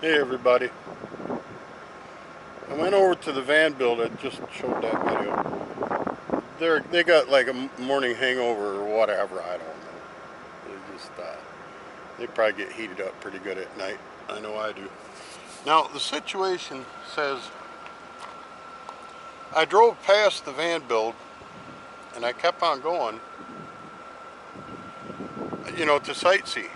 Hey everybody, I went over to the van build. I just showed that video. They got like a morning hangover or whatever, I don't know. They probably get heated up pretty good at night. I know I do. Now the situation says, I drove past the van build and I kept on going, to sightsee.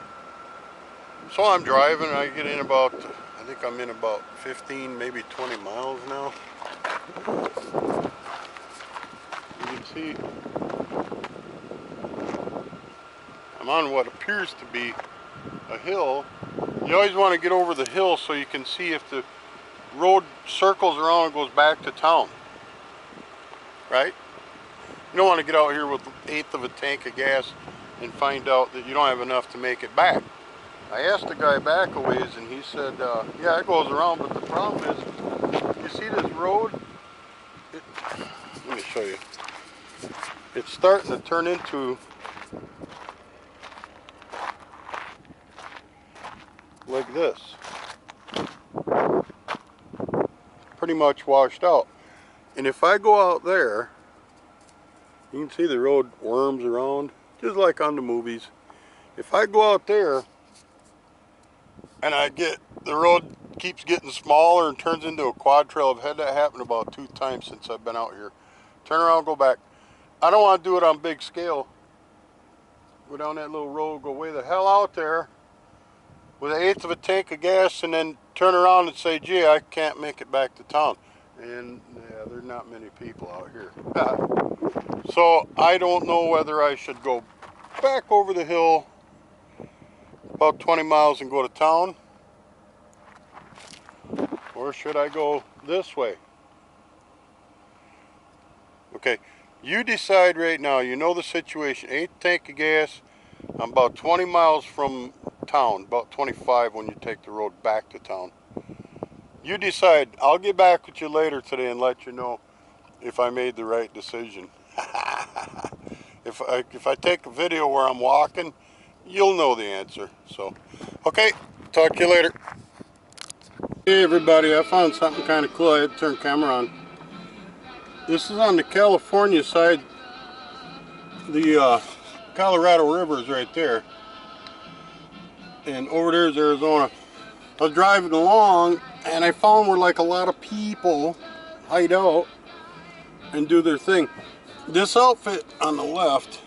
So I'm driving and I get in about, I think I'm in about 15, maybe 20 miles now. You can see I'm on what appears to be a hill. You always want to get over the hill so you can see if the road circles around and goes back to town, right? You don't want to get out here with an eighth of a tank of gas and find out that you don't have enough to make it back. I asked the guy back a ways and he said, yeah, it goes around, but the problem is, you see this road? Let me show you. It's starting to turn into like this. Pretty much washed out. And if I go out there, you can see the road worms around, just like on the movies. If I go out there and the road keeps getting smaller and turns into a quad trail, I've had that happen about 2 times since I've been out here. Turn around, go back. I don't want to do it on big scale. Go down that little road, go way the hell out there with an eighth of a tank of gas and then turn around and say, gee, I can't make it back to town. And yeah, there's not many people out here. So I don't know whether I should go back over the hill about 20 miles and go to town, or should I go this way? Okay, you decide right now. You know the situation. Eighth tank of gas. I'm about 20 miles from town, about 25 when you take the road back to town. You decide. I'll get back with you later today and let you know if I made the right decision. If I take a video where I'm walking, you'll know the answer. So, okay, talk to you later. Hey everybody, I found something kind of cool. I had to turn camera on. This is on the California side. The Colorado River is right there. And over there is Arizona. I was driving along and I found where like a lot of people hide out and do their thing. This outfit on the left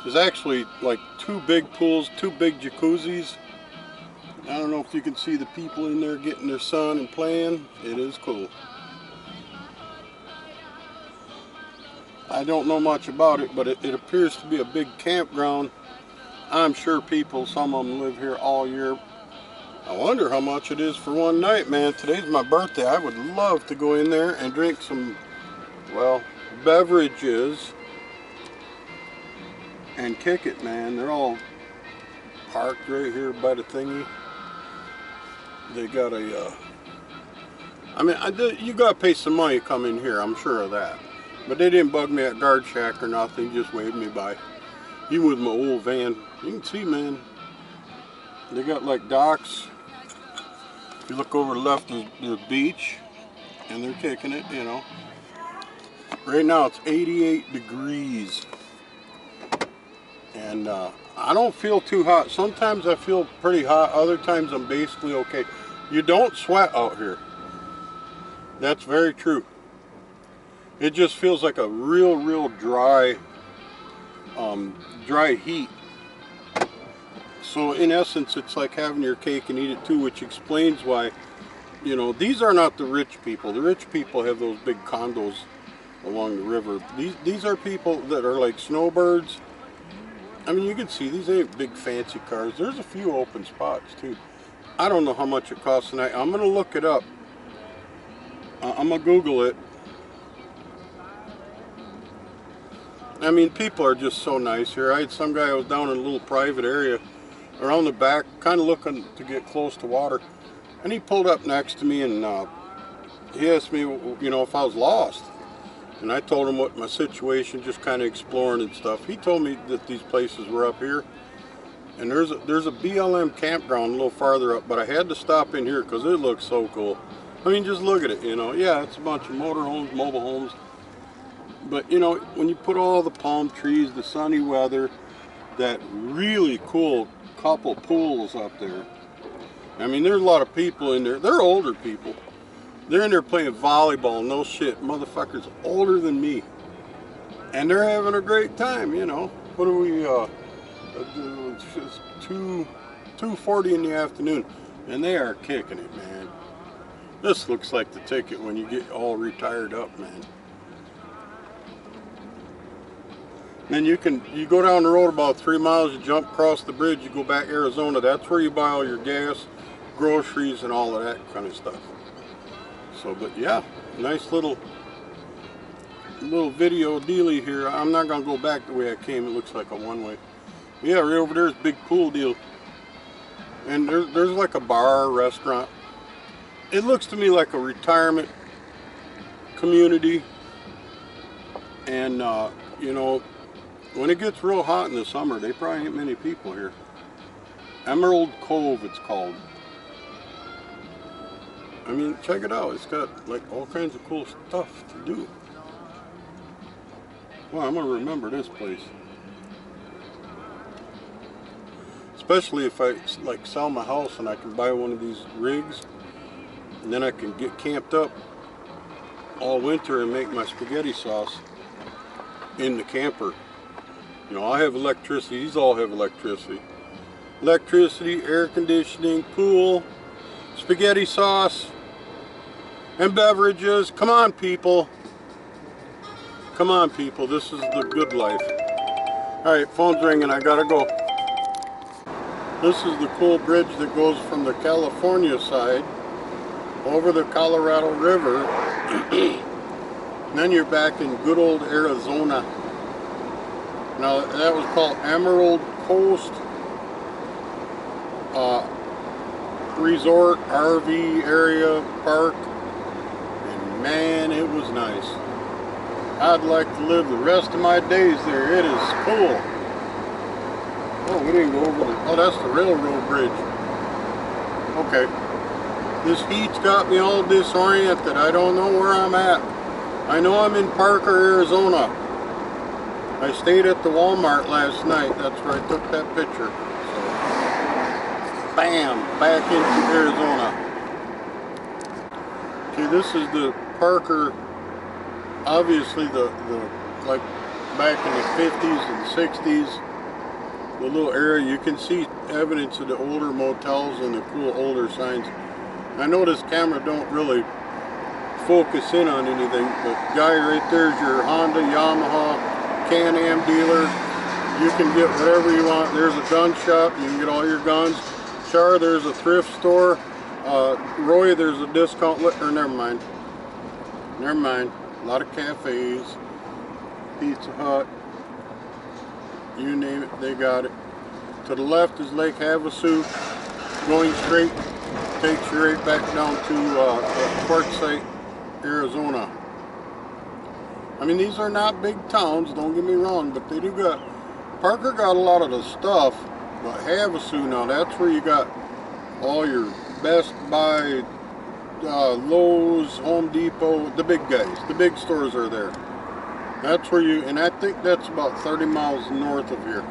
is actually like 2 big pools, 2 big jacuzzis. I don't know if you can see the people in there getting their sun and playing. It is cool. I don't know much about it, but it appears to be a big campground. I'm sure people, some of them live here all year. I wonder how much it is for one night, man. Today's my birthday. I would love to go in there and drink some, well, beverages and kick it, man. They're all parked right here by the thingy. They got a, you gotta pay some money to come in here, I'm sure of that. But they didn't bug me at guard shack or nothing, just waved me by. Even with my old van, you can see, man, they got like docks. If you look over to the left, there's the beach, and they're kicking it, you know. Right now it's 88 degrees. And I don't feel too hot. Sometimes I feel pretty hot, other times I'm basically okay. You don't sweat out here. That's very true. It just feels like a real dry heat. So in essence, it's like having your cake and eat it too, which explains why, these are not the rich people. The rich people have those big condos along the river. These are people that are like snowbirds. I mean, you can see these ain't big fancy cars. There's a few open spots too. I don't know how much it costs tonight. I'm gonna look it up. I'm gonna Google it. I mean, people are just so nice here. I had some guy who was down in a little private area around the back, kind of looking to get close to water, and he pulled up next to me and he asked me, if I was lost. And I told him what my situation, just kind of exploring and stuff. He told me that these places were up here. And there's a BLM campground a little farther up, but I had to stop in here because it looks so cool. I mean, just look at it, you know. Yeah, it's a bunch of motorhomes, mobile homes. But, you know, when you put all the palm trees, the sunny weather, that really cool couple pools up there. I mean, there's a lot of people in there. They're older people. They're in there playing volleyball, no shit. Motherfuckers older than me. And they're having a great time, you know. What are we, it's 2:40 in the afternoon. And they are kicking it, man. This looks like the ticket when you get all retired up, man. Then you go down the road about 3 miles, you jump across the bridge, you go back Arizona. That's where you buy all your gas, groceries, and all of that kind of stuff. So, but yeah, nice little video dealy here. I'm not gonna go back the way I came. It looks like a one-way. Yeah, right over there is a big pool deal, and there's like a bar, restaurant. It looks to me like a retirement community, and you know, when it gets real hot in the summer, they probably ain't many people here. Emerald Cove, it's called. I mean, check it out. It's got like all kinds of cool stuff to do. Well, I'm gonna remember this place. Especially if I like sell my house and I can buy one of these rigs, and then I can get camped up all winter and make my spaghetti sauce in the camper. You know, I have electricity. These all have electricity. Electricity, air conditioning, pool, spaghetti sauce, and beverages. Come on, people. Come on, people. This is the good life. Alright, phone's ringing. I gotta go. This is the cool bridge that goes from the California side over the Colorado River. And then you're back in good old Arizona. Now, that was called Emerald Coast Resort RV area park. And man, it was nice. I'd like to live the rest of my days there. It is cool. Oh, we didn't go over the... Oh, that's the railroad bridge. Okay. This heat's got me all disoriented. I don't know where I'm at. I know I'm in Parker, Arizona. I stayed at the Walmart last night. That's where I took that picture. So, bam, back into Arizona. Okay, this is the Parker, obviously the like back in the 50s and 60s, the little area. You can see evidence of the older motels and the cool older signs. I know this camera don't really focus in on anything, but guy right there's your Honda, Yamaha, Can-Am dealer. You can get whatever you want. There's a gun shop. You can get all your guns. Char, there's a thrift store. Roy, there's a discount liquor. Never mind. Never mind. A lot of cafes. Pizza Hut. You name it, they got it. To the left is Lake Havasu. Going straight takes you right back down to Quartzsite, Arizona. I mean, these are not big towns, don't get me wrong, but they do got, Parker got a lot of the stuff, but Havasu now, that's where you got all your Best Buy, Lowe's, Home Depot, the big guys, the big stores are there. That's where you, and I think that's about 30 miles north of here.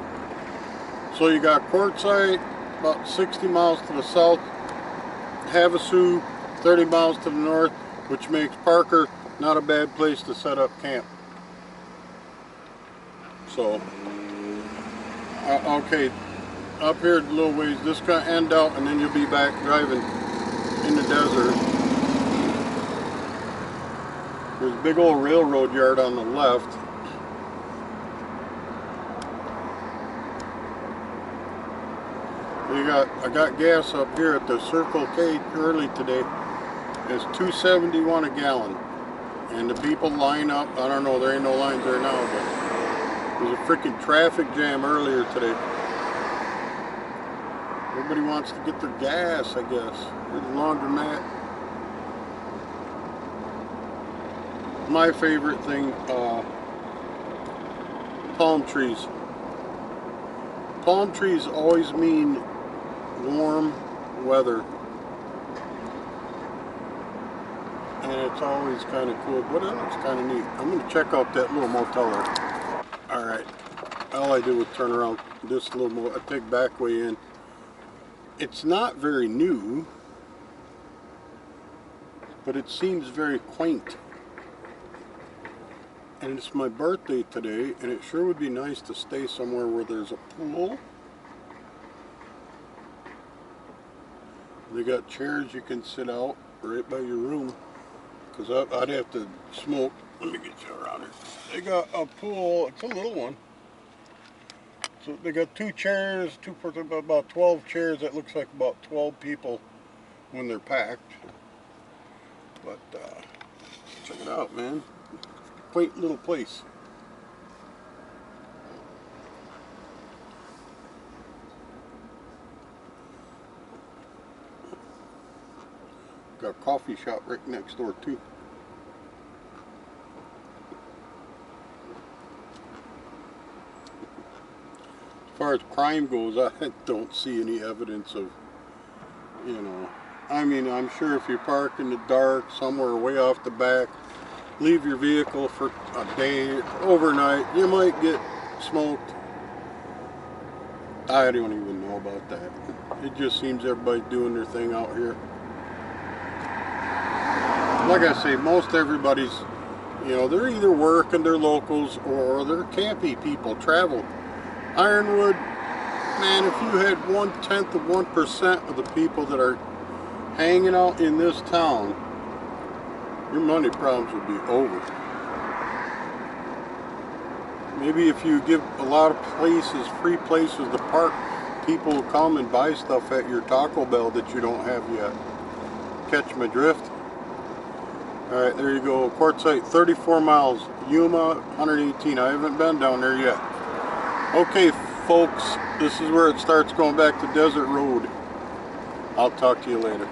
So you got Quartzsite, about 60 miles to the south, Havasu, 30 miles to the north, which makes Parker not a bad place to set up camp. So, okay, up here a little ways, this gonna end out and then you'll be back driving in the desert. There's a big old railroad yard on the left. I got gas up here at the Circle K early today. It's $2.71 a gallon. And the people line up. I don't know, there ain't no lines there now, but there's a freaking traffic jam earlier today. Everybody wants to get their gas, I guess. There's a laundromat. My favorite thing, palm trees. palm trees always mean warm weather. And it's always kind of cool, but it looks kind of neat. I'm going to check out that little motel there. Alright, all I did was turn around this little I take back way in. It's not very new, but it seems very quaint. And it's my birthday today, and it sure would be nice to stay somewhere where there's a pool. They got chairs you can sit out right by your room, because I'd have to smoke. Let me get you around here. They got a pool, it's a little one. So they got 2 chairs, about 12 chairs. That looks like about 12 people when they're packed. But check it out, man. Quaint little place. Got a coffee shop right next door too. As far as crime goes, I don't see any evidence of, you know, I mean, I'm sure if you park in the dark somewhere way off the back, leave your vehicle for a day, overnight, you might get smoked. I don't even know about that. It just seems everybody's doing their thing out here. Like I say, most everybody's, you know, they're either working, they're locals, or they're campy people, travel. Ironwood, man, if you had 1/10 of 1% of the people that are hanging out in this town, your money problems would be over. Maybe if you give a lot of places, free places to park, people will come and buy stuff at your Taco Bell that you don't have yet. Catch my drift? Alright, there you go. Quartzsite, 34 miles. Yuma, 118. I haven't been down there yet. Okay, folks, this is where it starts going back to Desert Road. I'll talk to you later.